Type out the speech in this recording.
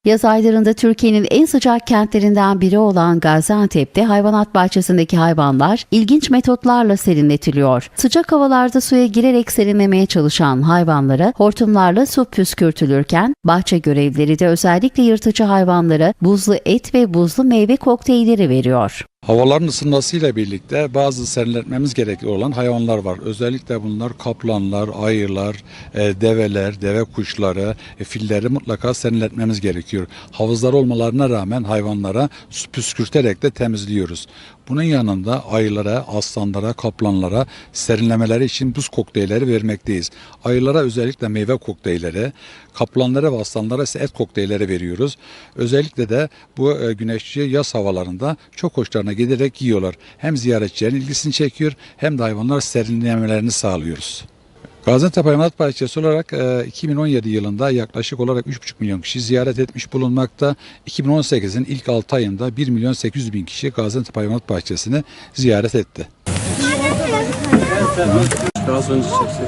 Yaz aylarında Türkiye'nin en sıcak kentlerinden biri olan Gaziantep'te hayvanat bahçesindeki hayvanlar ilginç metotlarla serinletiliyor. Sıcak havalarda suya girerek serinlemeye çalışan hayvanlara hortumlarla su püskürtülürken bahçe görevlileri de özellikle yırtıcı hayvanlara buzlu et ve buzlu meyve kokteylleri veriyor. Havaların ısınmasıyla birlikte bazı serinletmemiz gerekli olan hayvanlar var. Özellikle bunlar kaplanlar, ayılar, develer, deve kuşları, filleri mutlaka serinletmemiz gerekiyor. Havuzlar olmalarına rağmen hayvanlara su püskürterek de temizliyoruz. Bunun yanında ayılara, aslanlara, kaplanlara serinlemeleri için buz kokteylleri vermekteyiz. Ayılara özellikle meyve kokteylleri, kaplanlara ve aslanlara ise et kokteylleri veriyoruz. Özellikle de bu güneşli yaz havalarında çok hoşlarına giderek yiyorlar. Hem ziyaretçilerin ilgisini çekiyor hem de hayvanlar serinlemelerini sağlıyoruz. Gaziantep Hayvanat Bahçesi olarak 2017 yılında yaklaşık olarak 3,5 milyon kişi ziyaret etmiş bulunmakta. 2018'in ilk 6 ayında 1.800.000 kişi Gaziantep Hayvanat Bahçesi'ni ziyaret etti. Daha sonra çeksin.